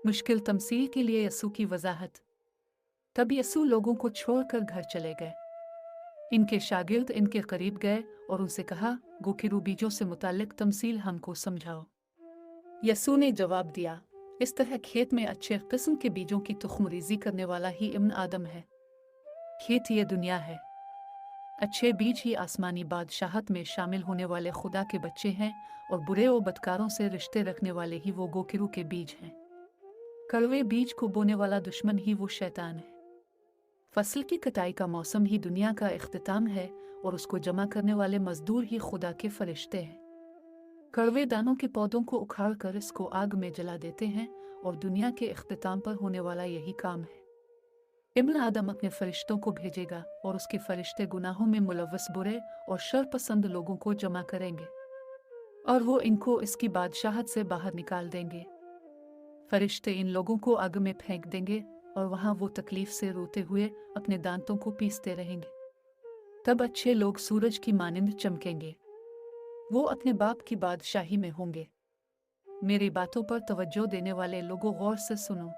मुश्किल तमसील के लिए यसू की वजाहत। तब यसू लोगों को छोड़कर घर चले गए। इनके शागिर्द इनके करीब गए और उनसे कहा, गोखरू बीजों से मुताल्लिक तमसील हमको समझाओ। यसू ने जवाब दिया, इस तरह खेत में अच्छे किस्म के बीजों की तुख्मरीजी करने वाला ही इब्न आदम है। खेत ये दुनिया है। अच्छे बीज ही आसमानी बादशाहत में शामिल होने वाले खुदा के बच्चे हैं, और बुरे और बदकारों से रिश्ते रखने वाले ही वो गोखरू के बीज हैं। कड़वे बीज को बोने वाला दुश्मन ही वो शैतान है। फसल की कटाई का मौसम ही दुनिया का इख्तिताम है, और उसको जमा करने वाले मजदूर ही खुदा के फरिश्ते हैं। कड़वे दानों के पौधों को उखाड़ कर इसको आग में जला देते हैं, और दुनिया के इख्तिताम पर होने वाला यही काम है। इब्न आदम अपने फरिश्तों को भेजेगा, और उसके फरिश्ते गुनाहों में मुलव्वस बुरे और शर पसंद लोगों को जमा करेंगे, और वो इनको इसकी बादशाहत से बाहर निकाल देंगे। फरिश्ते इन लोगों को आग में फेंक देंगे, और वहां वो तकलीफ से रोते हुए अपने दांतों को पीसते रहेंगे। तब अच्छे लोग सूरज की मानिंद चमकेंगे। वो अपने बाप की बादशाही में होंगे। मेरी बातों पर तवज्जो देने वाले लोगों, गौर से सुनो।